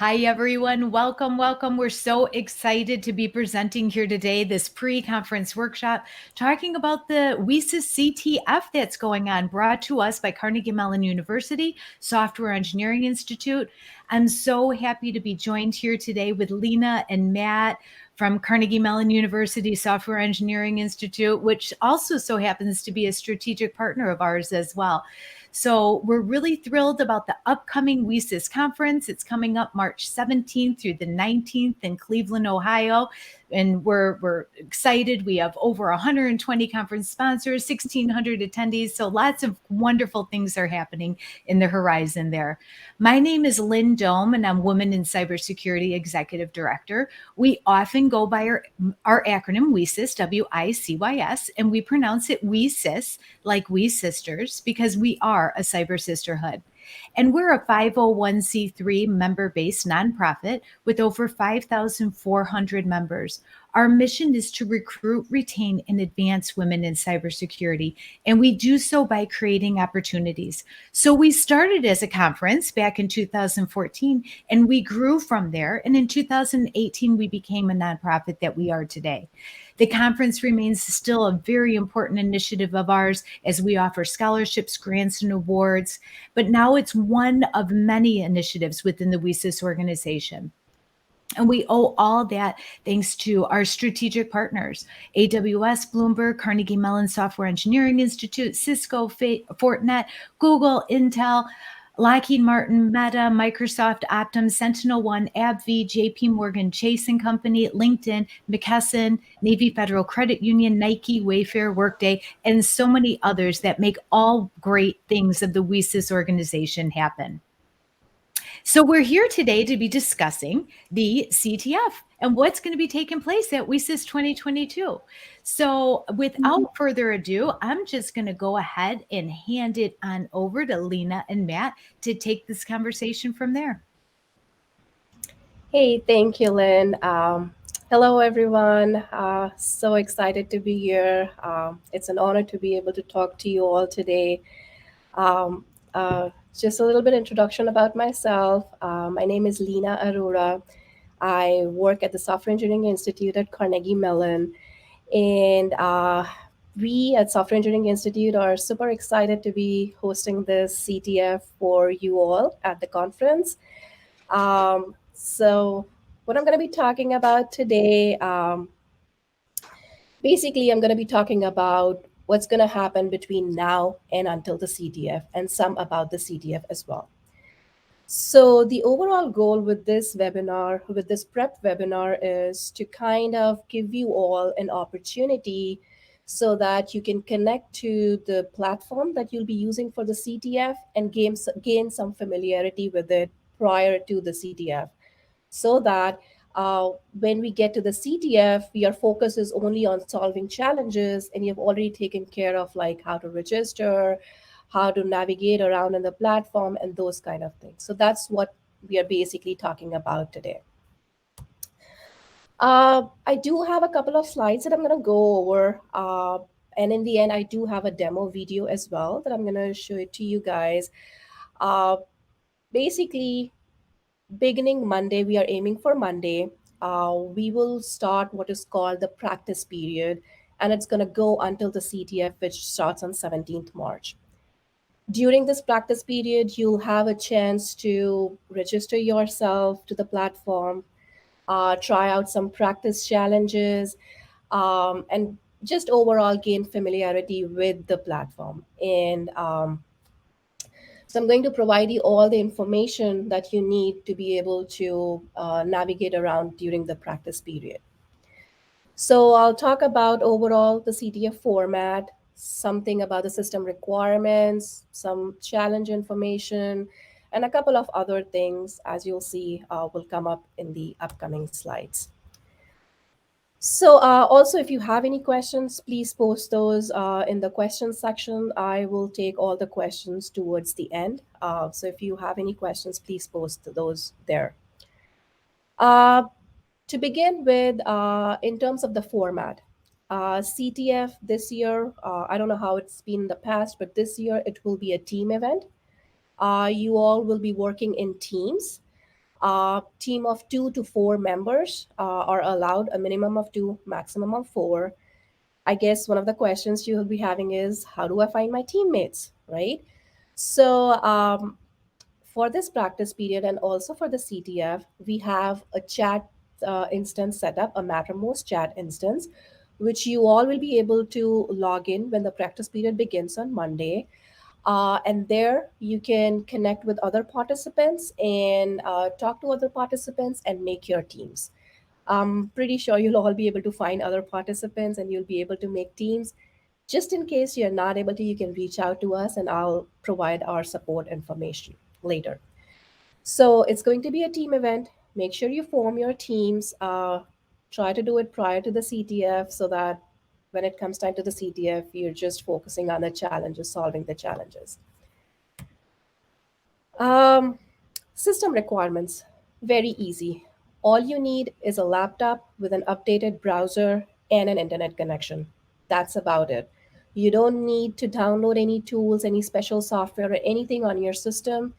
Hi, everyone. Welcome, welcome. We're so excited to be presenting here today this pre-conference workshop talking about the WiCyS CTF that's going on, brought to us by Carnegie Mellon University Software Engineering Institute. I'm so happy to be joined here today with Lina and Matt from Carnegie Mellon University Software Engineering Institute, which also so happens to be a strategic partner of ours as well. So we're really thrilled about the upcoming WiCyS conference. It's coming up March 17th through the 19th in Cleveland, Ohio. And we're excited. We have over 120 conference sponsors, 1,600 attendees. So lots of wonderful things are happening in the horizon there. My name is Lynn Dome, and I'm Women in Cybersecurity Executive Director. We often go by our acronym WiCyS, W-I-C-Y-S, and we pronounce it WiCyS, like we sisters, because we are a cyber sisterhood. And we're a 501c3 member-based nonprofit with over 5,400 members. Our mission is to recruit, retain, and advance women in cybersecurity, and we do so by creating opportunities. So we started as a conference back in 2014, and we grew from there. And in 2018, we became a nonprofit that we are today. The conference remains still a very important initiative of ours as we offer scholarships, grants, and awards, but now it's one of many initiatives within the WiCyS organization. And we owe all that thanks to our strategic partners, AWS, Bloomberg, Carnegie Mellon Software Engineering Institute, Cisco, Fortinet, Google, Intel, Lockheed Martin, Meta, Microsoft, Optum, SentinelOne, AbbVie, JP Morgan Chase & Company, LinkedIn, McKesson, Navy Federal Credit Union, Nike, Wayfair, Workday, and so many others that make all great things of the WiCyS organization happen. So we're here today to be discussing the CTF and what's going to be taking place at WiCyS 2022. So without further ado, I'm just going to go ahead and hand it on over to Lina and Matt to take this conversation from there. Hey, thank you, Lynn. Hello, everyone. So excited to be here. It's an honor to be able to talk to you all today. Just a little bit introduction about myself. My name is Lina Araujo. I work at the Software Engineering Institute at Carnegie Mellon. And we at Software Engineering Institute are super excited to be hosting this CTF for you all at the conference. So what I'm going to be talking about today, basically, I'm going to be talking about what's going to happen between now and until the CTF, and some about the CTF as well. So the overall goal with this webinar, with this prep webinar, is to kind of give you all an opportunity so that you can connect to the platform that you'll be using for the CTF and gain some familiarity with it prior to the CTF, so that when we get to the CTF, your focus is only on solving challenges, and you've already taken care of like how to register, how to navigate around in the platform, and those kind of things. So that's what we are basically talking about today. I do have a couple of slides that I'm going to go over. And in the end, I do have a demo video as well that I'm going to show it to you guys. Basically, beginning Monday, we are aiming for Monday. We will start what is called the practice period, and it's going to go until the CTF, which starts on 17th March. During this practice period, you'll have a chance to register yourself to the platform, try out some practice challenges, and just overall gain familiarity with the platform. And so I'm going to provide you all the information that you need to be able to navigate around during the practice period. So I'll talk about overall the CTF format, something about the system requirements, some challenge information, and a couple of other things, as you'll see, will come up in the upcoming slides. So also, if you have any questions, please post those in the questions section. I will take all the questions towards the end. So if you have any questions, please post those there. To begin with, in terms of the format, CTF this year, I don't know how it's been in the past, but this year it will be a team event. You all will be working in teams. A team of 2 to 4 members are allowed, a minimum of two, maximum of four. I guess one of the questions you'll be having is, how do I find my teammates, right? So, for this practice period and also for the CTF, we have a chat instance set up, a Mattermost chat instance, which you all will be able to log in when the practice period begins on Monday. And there you can connect with other participants and talk to other participants and make your teams. I'm pretty sure you'll all be able to find other participants and you'll be able to make teams. Just in case you're not able to, you can reach out to us and I'll provide our support information later. So it's going to be a team event. Make sure you form your teams. Try to do it prior to the CTF so that when it comes time to the CTF, you're just focusing on the challenges, solving the challenges. Um, System requirements, very easy. All you need is a laptop with an updated browser and an internet connection. That's about it. You don't need to download any tools, any special software, or anything on your system.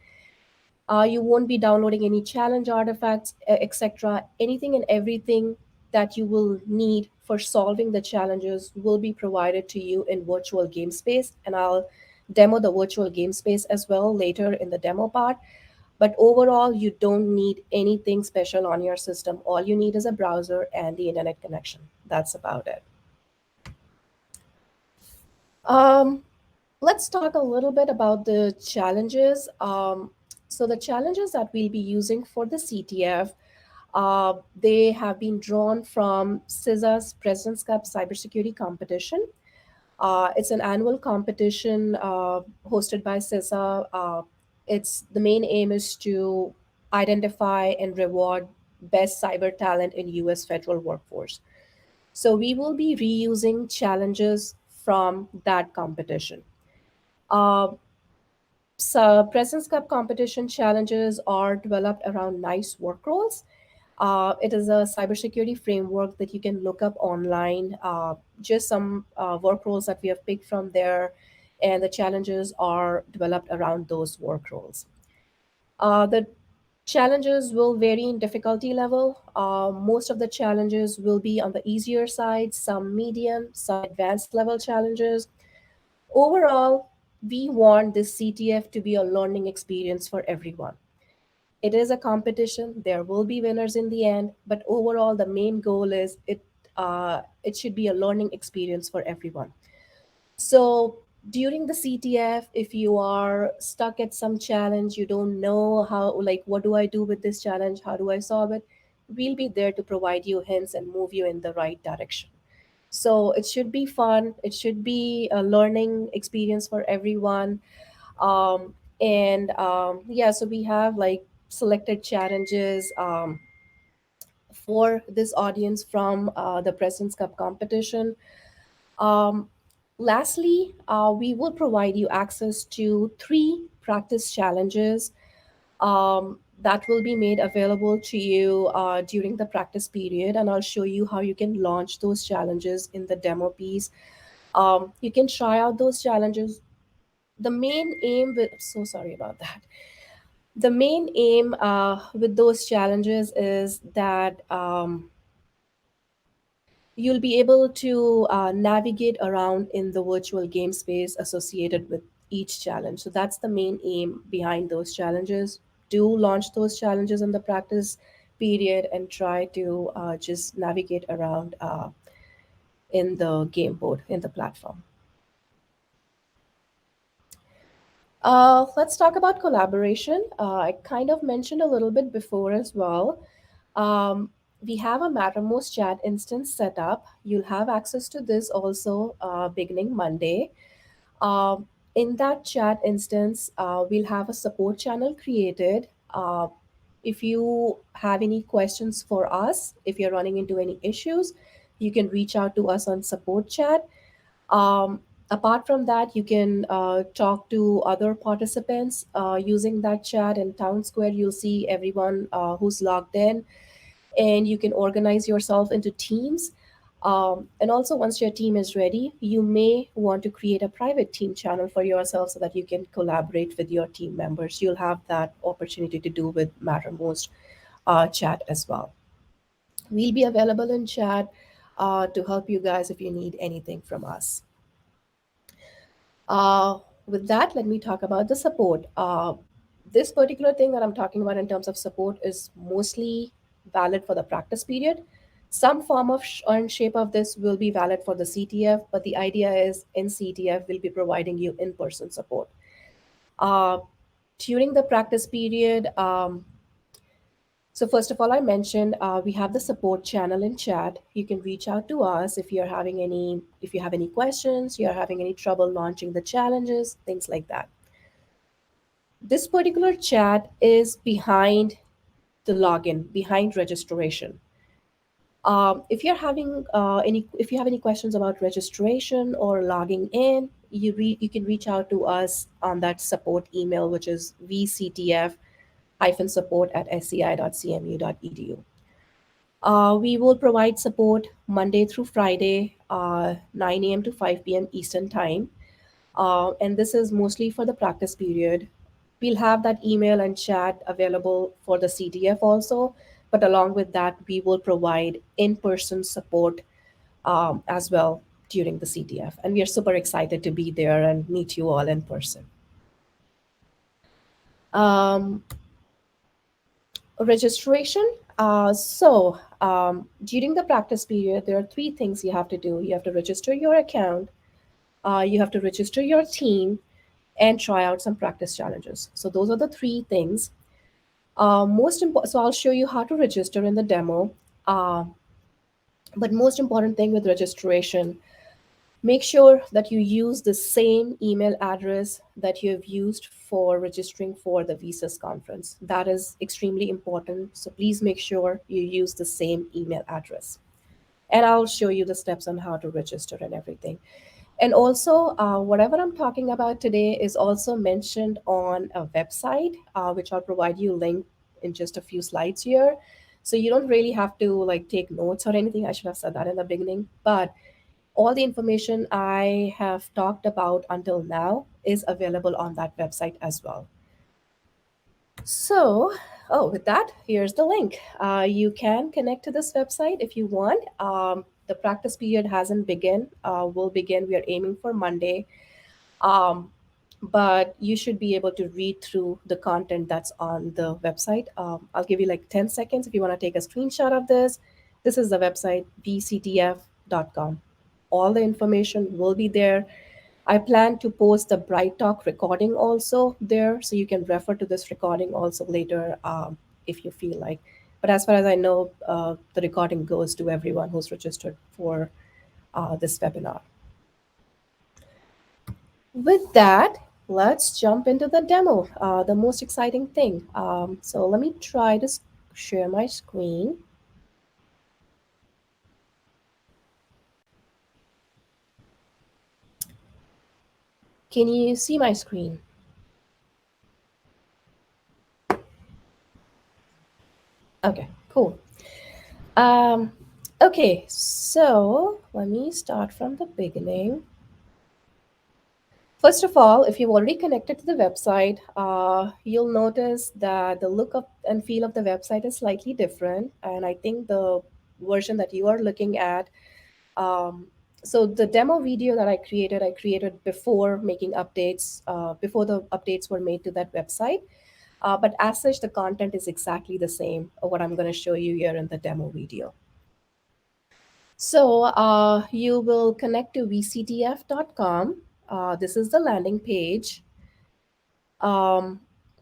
You won't be downloading any challenge artifacts, etc. Anything and everything that you will need for solving the challenges will be provided to you in virtual game space, and I'll demo the virtual game space as well later in the demo part. But overall, you don't need anything special on your system. All you need is a browser and the internet connection. That's about it. Um, let's talk a little bit about the challenges. So the challenges that we'll be using for the CTF, they have been drawn from CISA's President's Cup Cybersecurity Competition. It's an annual competition hosted by CISA. It's the main aim is to identify and reward best cyber talent in U.S. federal workforce. So we will be reusing challenges from that competition. Uh, so President's Cup competition challenges are developed around nice work roles. It is a cybersecurity framework that you can look up online. Just some work roles that we have picked from there, and the challenges are developed around those work roles. The challenges will vary in difficulty level. Most of the challenges will be on the easier side, some medium, some advanced level challenges. Overall, we want this CTF to be a learning experience for everyone. It is a competition. There will be winners in the end, but overall, the main goal is it should be a learning experience for everyone. So during the CTF, if you are stuck at some challenge, you don't know how, like, what do I do with this challenge? How do I solve it? We'll be there to provide you hints and move you in the right direction. So it should be fun. It should be a learning experience for everyone. And yeah, so we have like selected challenges for this audience from the President's Cup competition. Um, Lastly, we will provide you access to 3 practice challenges that will be made available to you during the practice period, and I'll show you how you can launch those challenges in the demo piece. You can try out those challenges. The main aim with so sorry about that. The main aim with those challenges is that you'll be able to navigate around in the virtual game space associated with each challenge. So that's the main aim behind those challenges. Do launch those challenges in the practice period and try to just navigate around in the game board, in the platform. Let's talk about collaboration. I kind of mentioned a little bit before as well. Um, we have a Mattermost chat instance set up. You'll have access to this also beginning Monday. In that chat instance, we'll have a support channel created. If you have any questions for us, if you're running into any issues, you can reach out to us on support chat. Apart from that, you can talk to other participants using that chat. In Town Square, you'll see everyone who's logged in, and you can organize yourself into teams. And also, once your team is ready, you may want to create a private team channel for yourself so that you can collaborate with your team members. You'll have that opportunity to do with Mattermost. chat as well. We'll be available in chat to help you guys if you need anything from us. Uh, with that, let me talk about the support. This particular thing that I'm talking about in terms of support is mostly valid for the practice period. Some form of and shape of this will be valid for the CTF, but the idea is in CTF, we'll be providing you in person support. Uh, During the practice period, so first of all, I mentioned we have the support channel in chat. You can reach out to us if you have any questions, you're having any trouble launching the challenges, things like that. This particular chat is behind the login, behind registration. If you have any questions about registration or logging in, you can reach out to us on that support email, which is vctf-support@sci.cmu.edu. We will provide support Monday through Friday, 9 a.m. to 5 p.m. Eastern Time. And this is mostly for the practice period. We'll have that email and chat available for the CTF also, but along with that, we will provide in person support as well during the CTF. And we are super excited to be there and meet you all in person. Um, Registration. During the practice period, there are three things you have to do. You have to register your account, you have to register your team, and try out some practice challenges. So those are the three things. Most important. So I'll show you how to register in the demo. Uh, but most important thing with registration, make sure that you use the same email address that you have used for registering for the WiCyS conference. That is extremely important. So please make sure you use the same email address. And I'll show you the steps on how to register and everything. And also, whatever I'm talking about today is also mentioned on a website, which I'll provide you a link in just a few slides here. So you don't really have to like take notes or anything. I should have said that in the beginning. But all the information I have talked about until now is available on that website as well. So, with that, here's the link. You can connect to this website if you want. The practice period hasn't begun. Will begin. We are aiming for Monday. Um, but you should be able to read through the content that's on the website. I'll give you like 10 seconds if you want to take a screenshot of this. This is the website, vctf.com. All the information will be there. I plan to post the Bright Talk recording also there, so you can refer to this recording also later if you feel like. But as far as I know, the recording goes to everyone who's registered for this webinar. With that, let's jump into the demo, the most exciting thing. So let me try to share my screen. Can you see my screen? Okay, cool. Um, okay, so let me start from the beginning. First of all, if you've already connected to the website, you'll notice that the look of and feel of the website is slightly different. And I think the version that you are looking at, um, so the demo video that I created before making updates, before the updates were made to that website. But as such, the content is exactly the same of what I'm going to show you here in the demo video. So you will connect to vctf.com. This is the landing page. Um,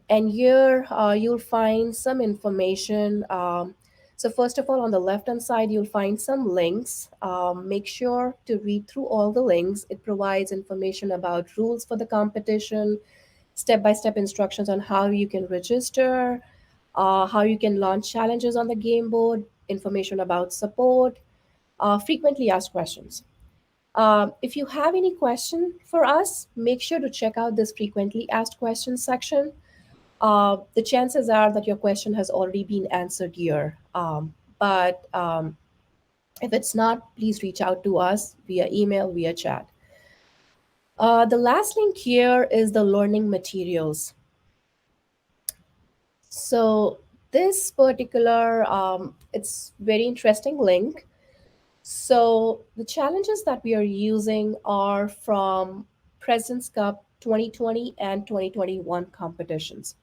and here you'll find some information. So first of all, on the left-hand side, you'll find some links. Make sure to read through all the links. It provides information about rules for the competition, step-by-step instructions on how you can register, how you can launch challenges on the game board, information about support, frequently asked questions. If you have any question for us, make sure to check out this frequently asked questions section. The chances are that your question has already been answered here. But if it's not, please reach out to us via email, via chat. The last link here is the learning materials. So this particular, it's very interesting link. So the challenges that we are using are from President's Cup 2020 and 2021 competitions.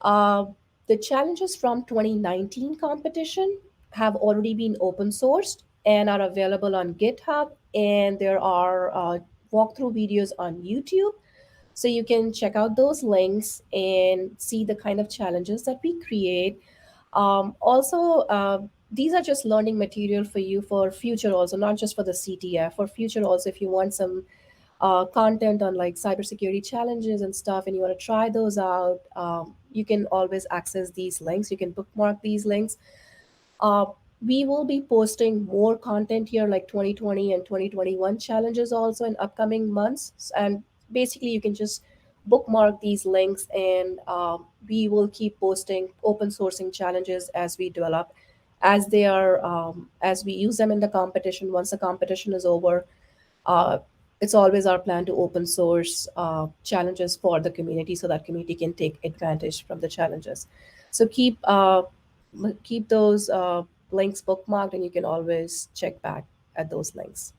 Uh, the challenges from 2019 competition have already been open sourced and are available on GitHub, and there are walkthrough videos on YouTube. So you can check out those links and see the kind of challenges that we create. Also, these are just learning material for you for future also, not just for the CTF, for future also. If you want some content on like cybersecurity challenges and stuff, and you want to try those out, you can always access these links. You can bookmark these links. Uh, we will be posting more content here, like 2020 and 2021 challenges also in upcoming months. And basically, you can just bookmark these links, and we will keep posting open sourcing challenges as we develop, as they are, as we use them in the competition. Once the competition is over, uh, it's always our plan to open source challenges for the community so that community can take advantage from the challenges. So keep those links bookmarked, and you can always check back at those links.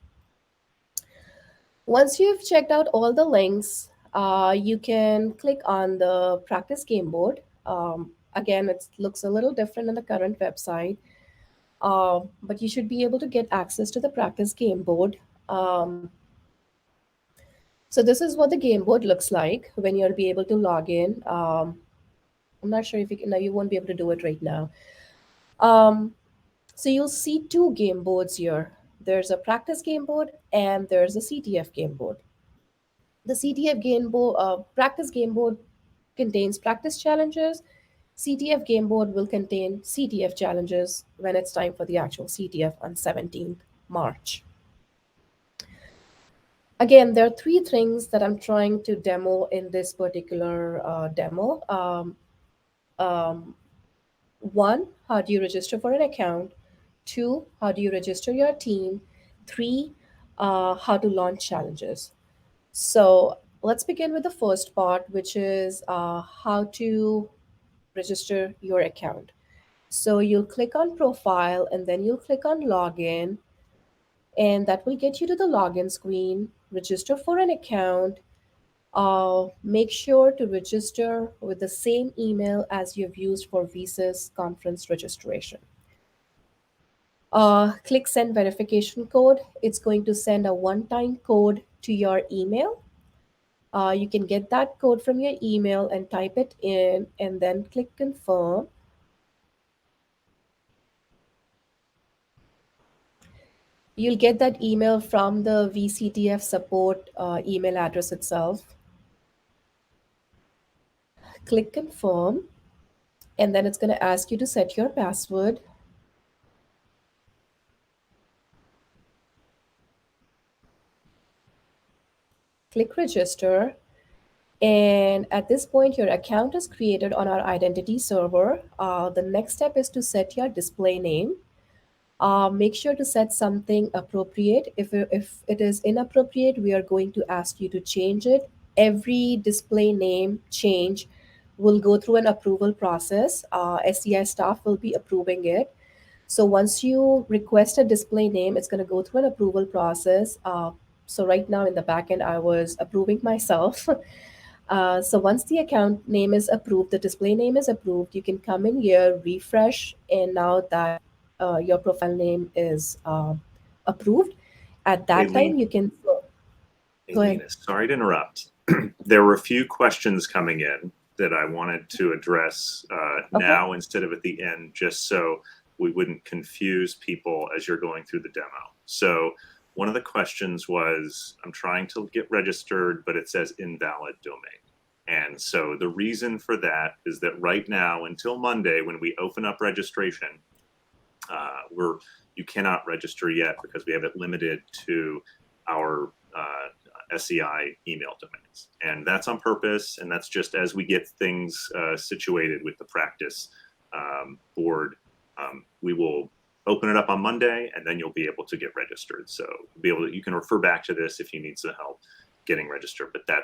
Once you've checked out all the links, you can click on the practice game board. Again, it looks a little different in the current website, but you should be able to get access to the practice game board. Um, So this is what the game board looks like when you'll be able to log in. I'm not sure if you can, no, you won't be able to do it right now. Um, so you'll see two game boards here. There's a practice game board and there's a CTF game board. The CTF game board, practice game board contains practice challenges. CTF game board will contain CTF challenges when it's time for the actual CTF on 17th March. Again, there are three things that I'm trying to demo in this particular demo. Um, One, how do you register for an account? Two, how do you register your team? Three, how to launch challenges. So let's begin with the first part, which is how to register your account. So you'll click on profile and then you'll click on login, and that will get you to the login screen. Register for an account. Make sure to register with the same email as you've used for WiCyS conference registration. Click send verification code. It's going to send a one-time code to your email. You can get that code from your email and type it in and then click confirm. You'll get that email from the VCTF support email address itself. Click confirm, and then it's going to ask you to set your password. Click register, and at this point your account is created on our identity server. The next step is to set your display name. Make sure to set something appropriate. If it is inappropriate, we are going to ask you to change it. Every display name change will go through an approval process. SCI staff will be approving it. So once you request a display name, it's going to go through an approval process. So right now in the backend, I was approving myself. So once the account name is approved, the display name is approved, you can come in here, refresh, and now that your profile name is approved, at Hey, that Lena. time you can Hey, go ahead. Lena. Sorry to interrupt. There were a few questions coming in that I wanted to address Okay. now instead of at the end, just so we wouldn't confuse people as you're going through the demo. So one of the questions was, I'm trying to get registered, but it says invalid domain. And so the reason for that is that right now, until Monday, when we open up registration, you cannot register yet because we have it limited to our SCI email domains. And that's on purpose. And that's just as we get things situated with the practice board, we will open it up on Monday, and then you'll be able to get registered. So you can refer back to this if you need some help getting registered. But that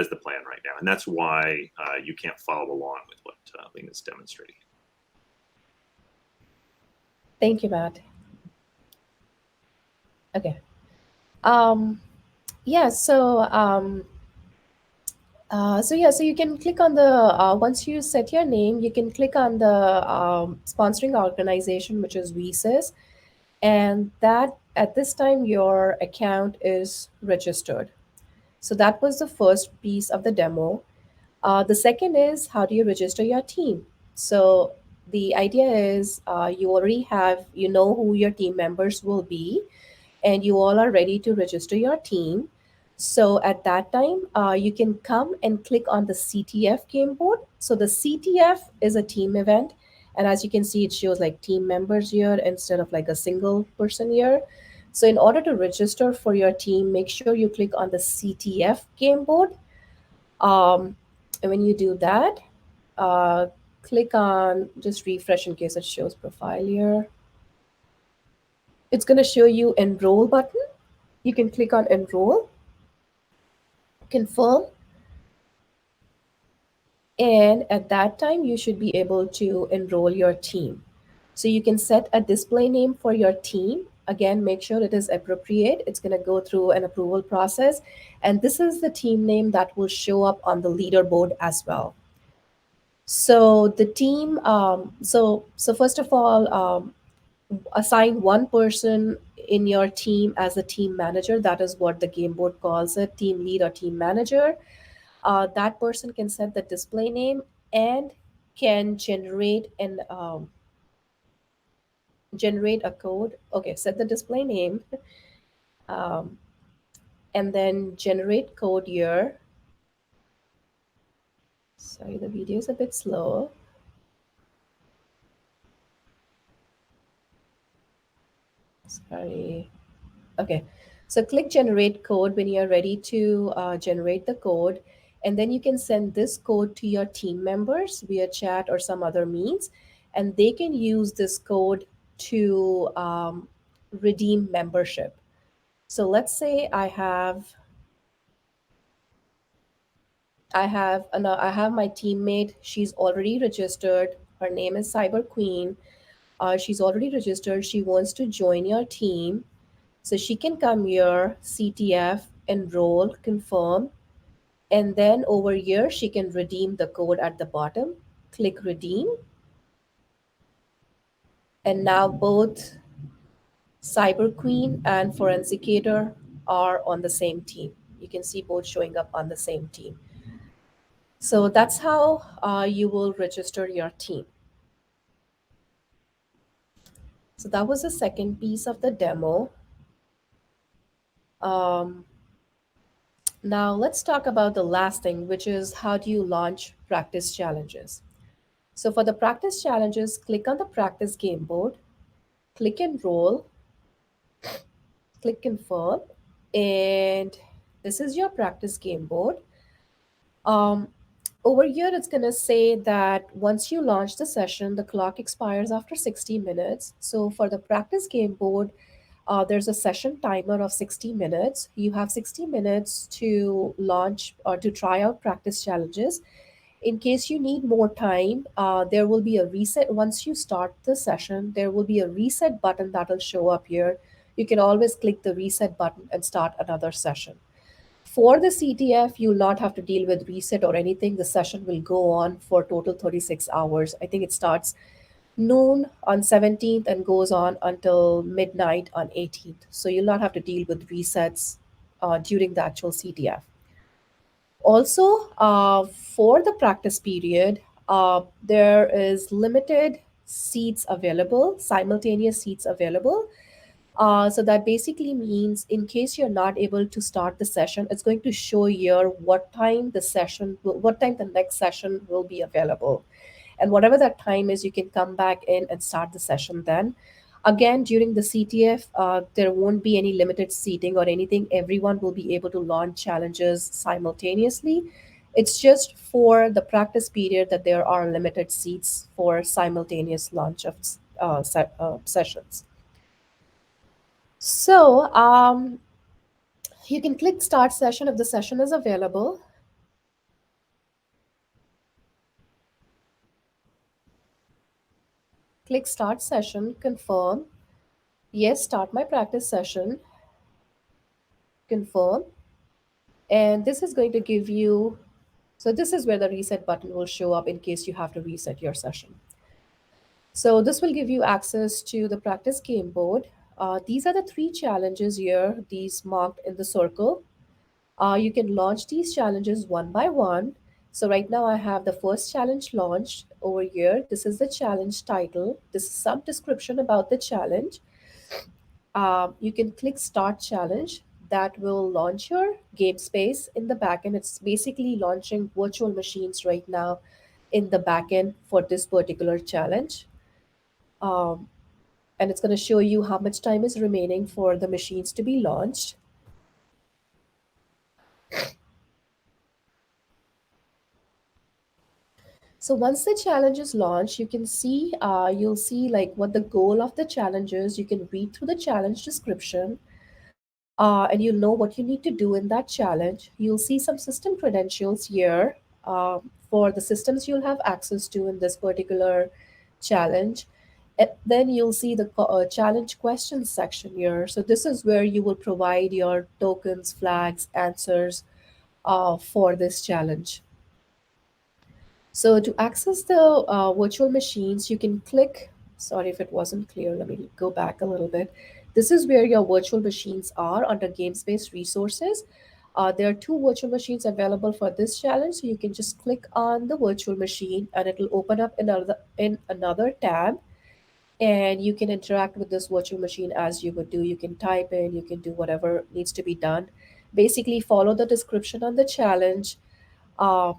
is the plan right now. And that's why you can't follow along with what Lina's demonstrating. Thank you, Matt. Okay. Um, yeah, so you can click on the once you set your name, you can click on the sponsoring organization, which is WiCyS, and that at this time your account is registered. So that was the first piece of the demo. The second is how do you register your team? So the idea is you already have, you know who your team members will be, and you all are ready to register your team. So at that time, you can come and click on the CTF game board. So the CTF is a team event. And as you can see, it shows like team members here instead of like a single person here. So in order to register for your team, make sure you click on the CTF game board. And when you do that, uh, click on just refresh in case it shows profile here. It's going to show you enroll button. You can click on enroll, confirm, and at that time you should be able to enroll your team. So you can set a display name for your team. Again, make sure it is appropriate. It's going to go through an approval process, and this is the team name that will show up on the leaderboard as well. So the team, so first of all, assign one person in your team as a team manager. That is what the game board calls it, team lead or team manager. That person can set the display name and can generate a code. Okay, set the display name, um, and then generate code here. Sorry, the video is a bit slow. Sorry. Okay, so click generate code when you're ready to generate the code, and then you can send this code to your team members via chat or some other means, and they can use this code to redeem membership. So let's say I have my teammate. She's already registered. Her name is Cyber Queen. She's already registered. She wants to join your team. So she can come here, CTF, enroll, confirm, and then over here she can redeem the code at the bottom. Click redeem, and now both Cyber Queen and Forensicator are on the same team. You can see both showing up on the same team. So that's how you will register your team. So that was the second piece of the demo. Um, Now let's talk about the last thing, which is how do you launch practice challenges? So for the practice challenges, click on the practice game board, click enroll, click confirm, and this is your practice game board. Um, Over here, it's going to say that once you launch the session, the clock expires after 60 minutes. So for the practice game board, there's a session timer of 60 minutes. You have 60 minutes to launch or to try out practice challenges. In case you need more time, there will be a reset. Once you start the session, there will be a reset button that will show up here. You can always click the reset button and start another session. For the CTF, you'll not have to deal with reset or anything. The session will go on for total 36 hours. I think it starts noon on 17th and goes on until midnight on 18th. So you'll not have to deal with resets during the actual CTF. Also, for the practice period, there is limited seats available, simultaneous seats available. So that basically means in case you're not able to start the session, it's going to show here what time the next session will be available. And whatever that time is, you can come back in and start the session then. Again, during the CTF, there won't be any limited seating or anything. Everyone will be able to launch challenges simultaneously. It's just for the practice period that there are limited seats for simultaneous launch of sessions. So you can click start session if the session is available. click start session, confirm. Yes, start my practice session, confirm. And this is going to give you, so this is where the reset button will show up in case you have to reset your session. So this will give you access to the practice game board. These are the 3 challenges here, these marked in the circle. You can launch these challenges one by one. So right now I have the first challenge launched over here. This is the challenge title. This is some description about the challenge. You can click start challenge. That will launch your game space in the backend. It's basically launching virtual machines right now in the backend for this particular challenge. Um, and it's going to show you how much time is remaining for the machines to be launched. So once the challenge is launched, you can see, you'll see like what the goal of the challenge is. You can read through the challenge description, and you'll know what you need to do in that challenge. You'll see some system credentials here for the systems you'll have access to in this particular challenge. And then you'll see the challenge questions section here. So this is where you will provide your tokens, flags, answers for this challenge. So to access the virtual machines, you can click, sorry if it wasn't clear, let me go back a little bit. This is where your virtual machines are under game-based resources. There are 2 virtual machines available for this challenge. So you can just click on the virtual machine and it will open up in another tab. And you can interact with this virtual machine as you would do. You can type in, you can do whatever needs to be done. Basically, follow the description on the challenge uh,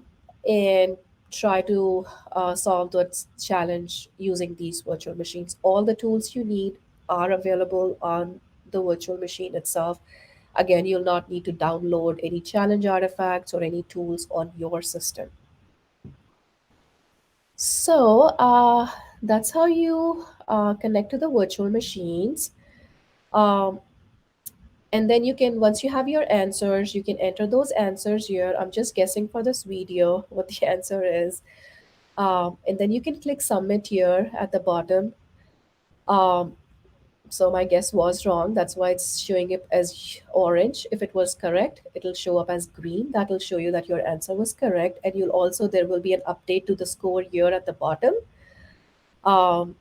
and try to solve that challenge using these virtual machines. All the tools you need are available on the virtual machine itself. Again, you'll not need to download any challenge artifacts or any tools on your system. So that's how you connect to the virtual machines. Um, and then you can, once you have your answers, you can enter those answers here. I'm just guessing for this video what the answer is. And then you can click submit here at the bottom. Um, so my guess was wrong. That's why it's showing it as orange. If it was correct, it'll show up as green. That will show you that your answer was correct. And you'll also, there will be an update to the score here at the bottom. Um,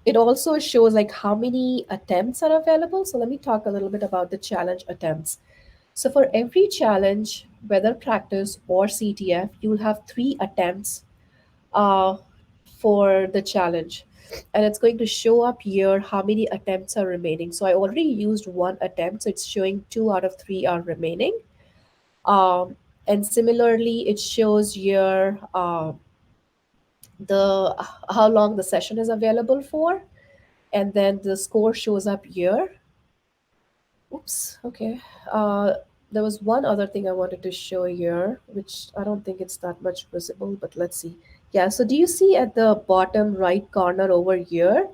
it also shows like how many attempts are available. So let me talk a little bit about the challenge attempts. So for every challenge, whether practice or CTF, you will have 3 attempts uh, for the challenge. And it's going to show up here how many attempts are remaining. So I already used 1 attempt, so it's showing 2 out of 3 are remaining. And similarly, it shows here the how long the session is available for, and then the score shows up here. Oops, okay. There was one other thing I wanted to show here, which I don't think it's that much visible, but let's see. Yeah, so do you see at the bottom right corner over here,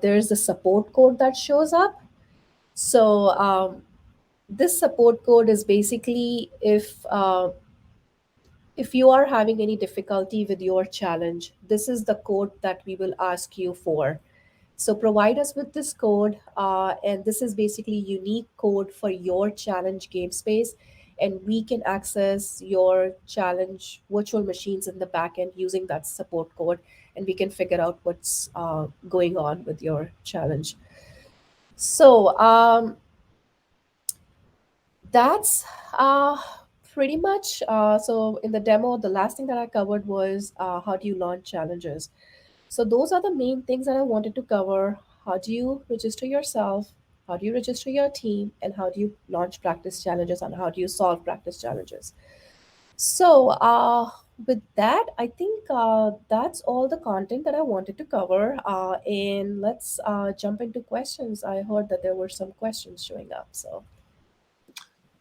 there's a support code that shows up. So this support code is basically if you are having any difficulty with your challenge, this is the code that we will ask you for. So provide us with this code, and this is basically unique code for your challenge game space, and we can access your challenge virtual machines in the backend using that support code, and we can figure out what's going on with your challenge. So that's pretty much. So in the demo, the last thing that I covered was how do you launch challenges. So those are the main things that I wanted to cover. How do you register yourself? How do you register your team? And how do you launch practice challenges? And how do you solve practice challenges? So with that, I think that's all the content that I wanted to cover. And let's jump into questions. I heard that there were some questions showing up. So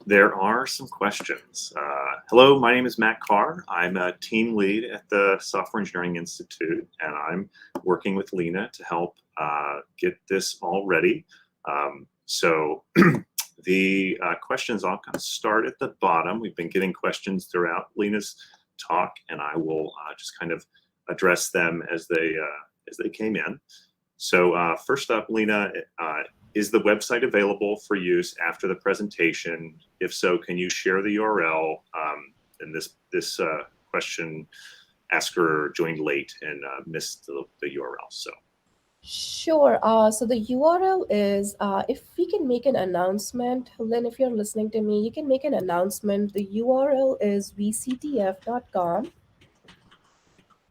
there are some questions. Hello, my name is Matt Carr. I'm a team lead at the Software Engineering Institute, and I'm working with Lina to help get this all ready. So the questions all kind of start at the bottom. We've been getting questions throughout Lina's talk, and I will just kind of address them as as they came in. So first up, Lina, is the website available for use after the presentation? If so, can you share the URL? And this question asker joined late and missed the URL. So Sure. So the URL is, if we can make an announcement, Lynn, if you're listening to me, you can make an announcement. The URL is vctf.com.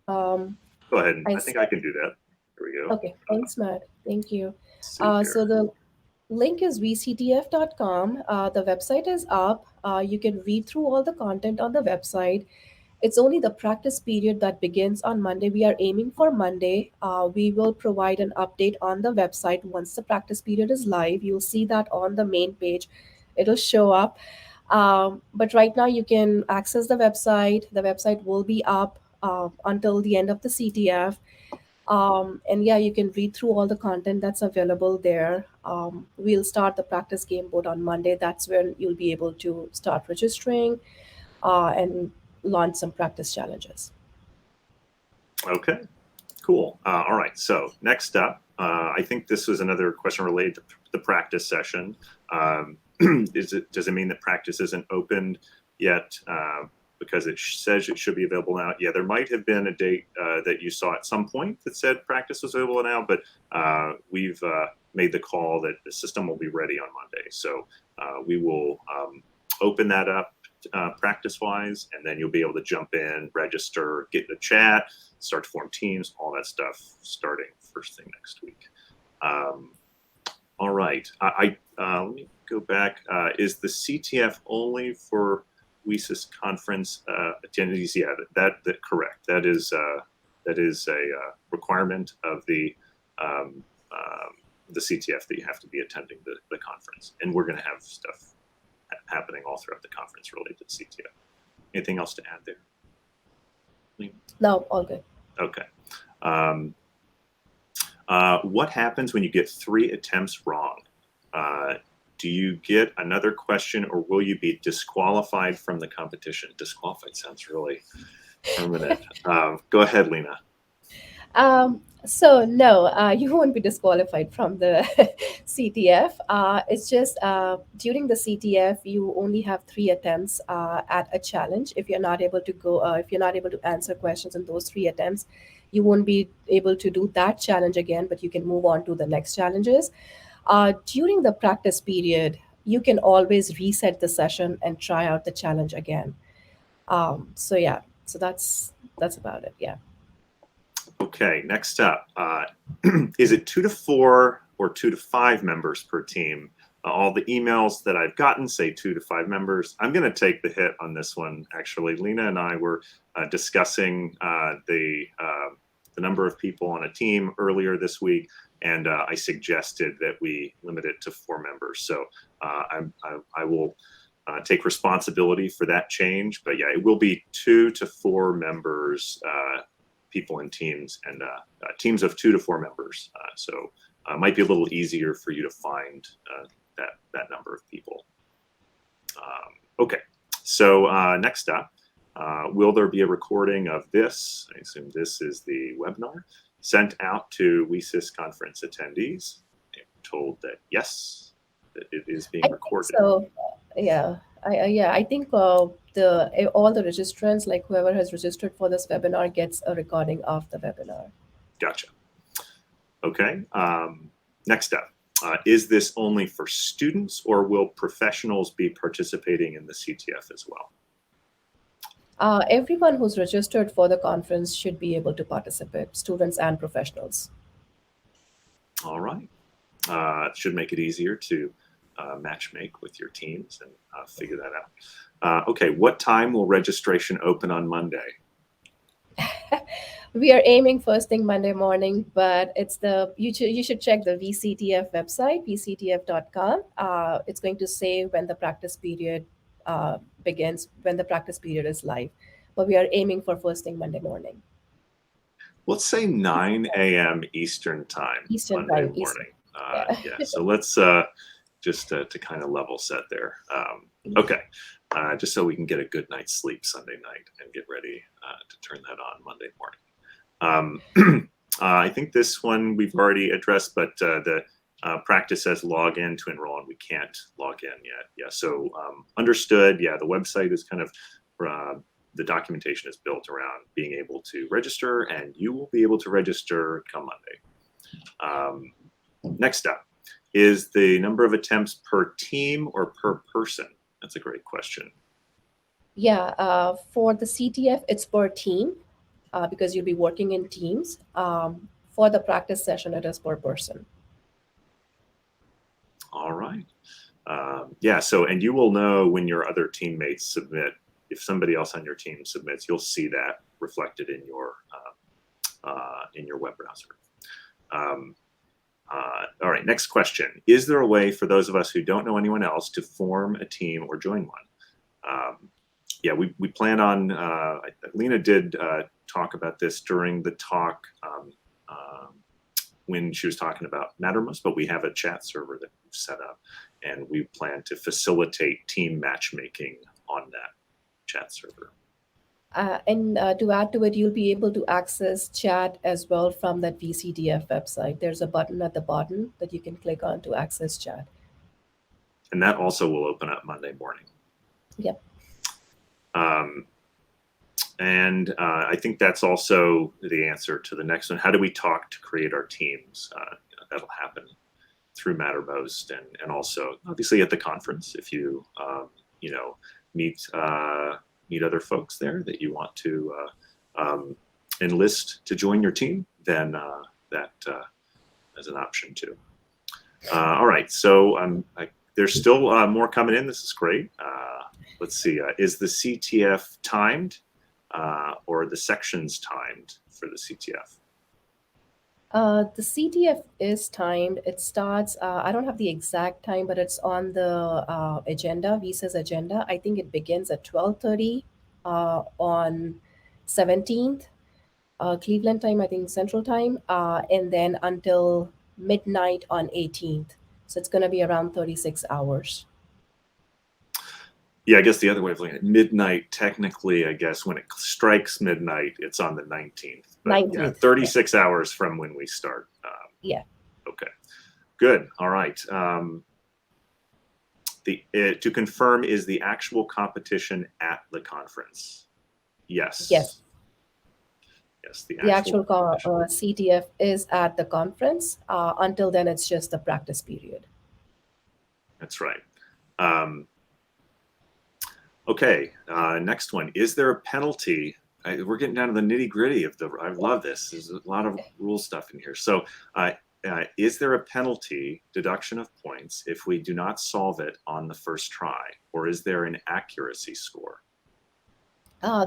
go ahead. And I I think I can do that. There we go. Okay, thanks, Matt. Thank you. See here. So the link is vctf.com. The website is up. You can read through all the content on the website. It's only the practice period that begins on Monday. We are aiming for Monday. We will provide an update on the website once the practice period is live. You'll see that on the main page. It'll show up. But right now, you can access the website. The website will be up until the end of the CTF. And yeah, you can read through all the content that's available there. We'll start the practice game board on Monday. That's when you'll be able to start registering and launch some practice challenges. Okay, cool. All right, so next up, I think this was another question related to the practice session. Does it mean that practice isn't opened yet? Because it says it should be available now. Yeah, there might have been a date that you saw at some point that said practice was available now, but we've made the call that the system will be ready on Monday. So we will open that up practice-wise, and then you'll be able to jump in, register, get in the chat, start to form teams, all that stuff starting first thing next week. All right, let me go back. Is the CTF only for WiCyS conference attendees? Yeah, that correct. That is a requirement of the CTF that you have to be attending the conference, and we're going to have stuff happening all throughout the conference related to CTF. Anything else to add there? No, all good. Okay. What happens when you get 3 attempts wrong? Do you get another question, or will you be disqualified from the competition? Disqualified sounds really permanent. Go ahead, Lina. So no, you won't be disqualified from the CTF. It's just during the CTF, you only have 3 attempts at a challenge. If you're not able to if you're not able to answer questions in those 3 attempts, you won't be able to do that challenge again, but you can move on to the next challenges. During the practice period, you can always reset the session and try out the challenge again. So yeah, so that's about it. Yeah. Okay, next up, is it 2 to 4 or 2 to 5 members per team? All the emails that I've gotten say 2 to 5 members. I'm going to take the hit on this one. Actually, Lina and I were discussing the number of people on a team earlier this week, and I suggested that we limit it to 4 members. So I will take responsibility for that change. But yeah, it will be 2 to 4 members, people in teams, and teams of 2 to 4 members. So it might be a little easier for you to find that number of people. Okay, so next up, will there be a recording of this? I assume this is the webinar sent out to WiCyS conference attendees. I'm told that yes, that it is being recorded. So yeah, I think all the registrants, like whoever has registered for this webinar, gets a recording of the webinar. Gotcha. Okay. Next up, is this only for students, or will professionals be participating in the CTF as well? Everyone who's registered for the conference should be able to participate, students and professionals. All right. It should make it easier to match make with your teams and figure that out. Okay, what time will registration open on Monday? We are aiming first thing Monday morning, but it's you should check the VCTF website, vctf.com. It's going to say when the practice period begins, when the practice period is live, but we are aiming for first thing Monday morning. Let's say 9 a.m. Eastern time, Monday morning. Yeah, so let's just to kind of level set there. Okay, just so we can get a good night's sleep Sunday night and get ready to turn that on Monday morning. I think this one we've already addressed, but the practice says log in to enroll, and we can't log in yet. Yeah, so understood. Yeah, the website is kind of, the documentation is built around being able to register, and you will be able to register come Monday. Next up, is the number of attempts per team or per person? That's a great question. Yeah, for the CTF, it's per team because you'll be working in teams. For the practice session, it is per person. All right. Yeah, so, and you will know when your other teammates submit. If somebody else on your team submits, you'll see that reflected in your web browser. All right, next question. Is there a way for those of us who don't know anyone else to form a team or join one? Yeah, we plan on, Lina did talk about this during the talk when she was talking about Mattermost, but we have a chat server that we've set up, and we plan to facilitate team matchmaking on that chat server. And to add to it, you'll be able to access chat as well from that WiCyS website. There's a button at the bottom that you can click on to access chat. And that also will open up Monday morning. Yep. And I think that's also the answer to the next one. How do we talk to create our teams? That'll happen through Mattermost, and also obviously at the conference. If you meet other folks there that you want to enlist to join your team, then that is an option too. All right, so there's still more coming in. This is great. Let's see. Is the CTF timed? Or the sections timed for the CTF? The CTF is timed. It starts, I don't have the exact time, but it's on the agenda, WiCyS agenda. I think it begins at 12:30 on 17th, Cleveland time, I think Central time, and then until midnight on 18th. So it's going to be around 36 hours. Yeah, I guess the other way of looking at it, midnight, technically, I guess when it strikes midnight, it's on the 19th. But 19th. Yeah, 36 hours from when we start. Yeah. Okay, good. All right. To confirm, is the actual competition at the conference? Yes. Yes. Yes, The actual CTF is at the conference. Until then, it's just the practice period. That's right. Okay, next one. Is there a penalty? We're getting down to the nitty gritty of I love this. There's a lot of rule stuff in here. So is there a penalty, deduction of points, if we do not solve it on the first try? Or is there an accuracy score?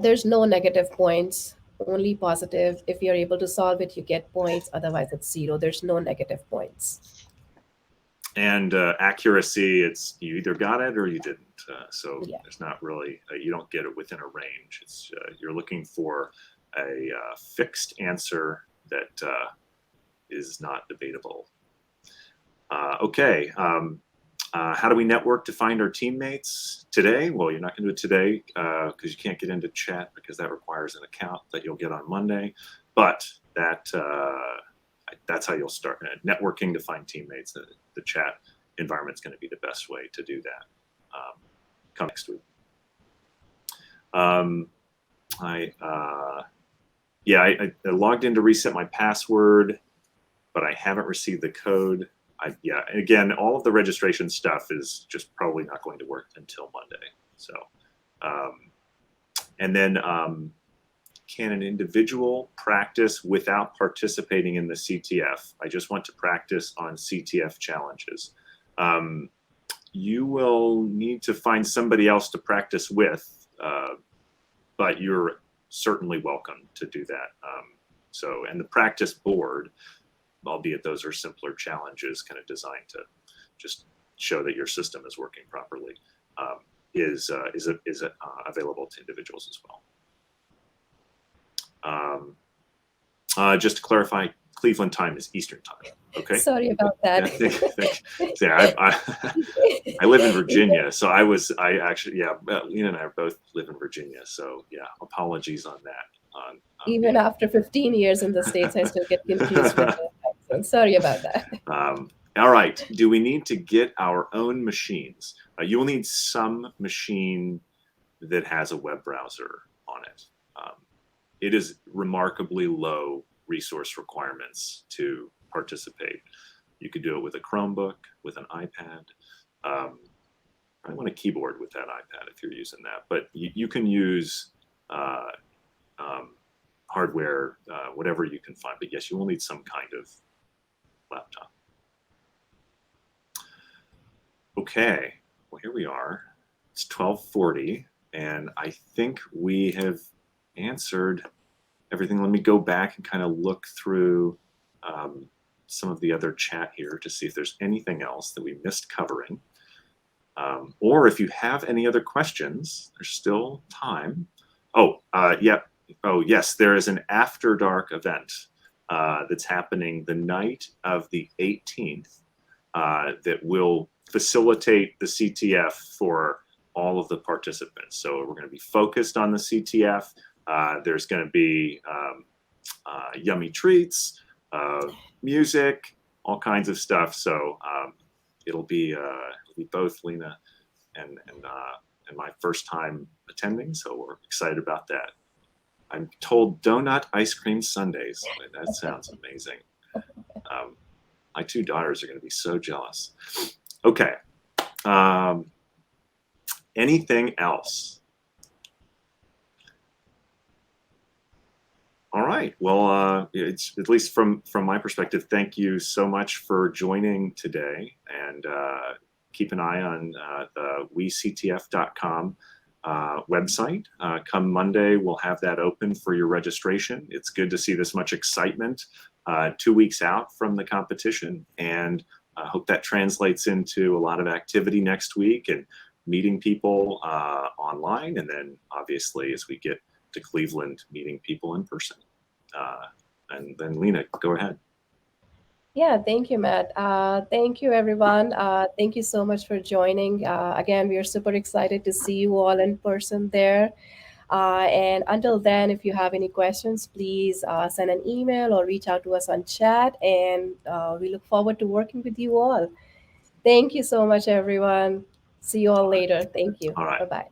There's no negative points, only positive. If you're able to solve it, you get points. Otherwise, it's 0. There's no negative points. And accuracy, it's you either got it or you didn't. So Yeah. There's not really, you don't get it within a range. It's you're looking for a fixed answer that is not debatable. Okay, how do we network to find our teammates today? Well, you're not going to do it today because you can't get into chat because that requires an account that you'll get on Monday. But that's how you'll start networking to find teammates. The chat environment is going to be the best way to do that. Come next week. I logged in to reset my password, but I haven't received the code. Again, all of the registration stuff is just probably not going to work until Monday. So, and then can an individual practice without participating in the CTF? I just want to practice on CTF challenges. You will need to find somebody else to practice with, but you're certainly welcome to do that. And the practice board, albeit those are simpler challenges kind of designed to just show that your system is working properly, is available to individuals as well. Just to clarify, Cleveland time is Eastern time. Okay. Sorry about that. I live in Virginia, so Lina and I both live in Virginia, so yeah, apologies on that. Even after 15 years in the States, I still get confused with the accent. Sorry about that. All right. Do we need to get our own machines? You will need some machine that has a web browser on it. It is remarkably low resource requirements to participate. You could do it with a Chromebook, with an iPad. I want a keyboard with that iPad if you're using that, but you can use hardware, whatever you can find. But yes, you will need some kind of laptop. Okay, well, here we are. It's 12:40, and I think we have answered everything. Let me go back and kind of look through some of the other chat here to see if there's anything else that we missed covering. Or if you have any other questions, there's still time. Yeah. Oh, yes, there is an After Dark event that's happening the night of the 18th that will facilitate the CTF for all of the participants. So we're going to be focused on the CTF. There's going to be yummy treats, music, all kinds of stuff. So it'll be both Lina and my first time attending. So we're excited about that. I'm told donut ice cream sundaes. That sounds amazing. My two daughters are going to be so jealous. Okay. Anything else? All right. Well, it's at least from my perspective. Thank you so much for joining today, and keep an eye on the WiCTF.com website. Come Monday, we'll have that open for your registration. It's good to see this much excitement 2 weeks out from the competition, and I hope that translates into a lot of activity next week and meeting people online, and then obviously as we get to Cleveland, meeting people in person. And then Lina, go ahead. Yeah, thank you, Matt. Thank you, everyone. Thank you so much for joining. Again, we are super excited to see you all in person there. And until then, if you have any questions, please send an email or reach out to us on chat. And we look forward to working with you all. Thank you so much, everyone. See you all later. Thank you. All right. Bye-bye.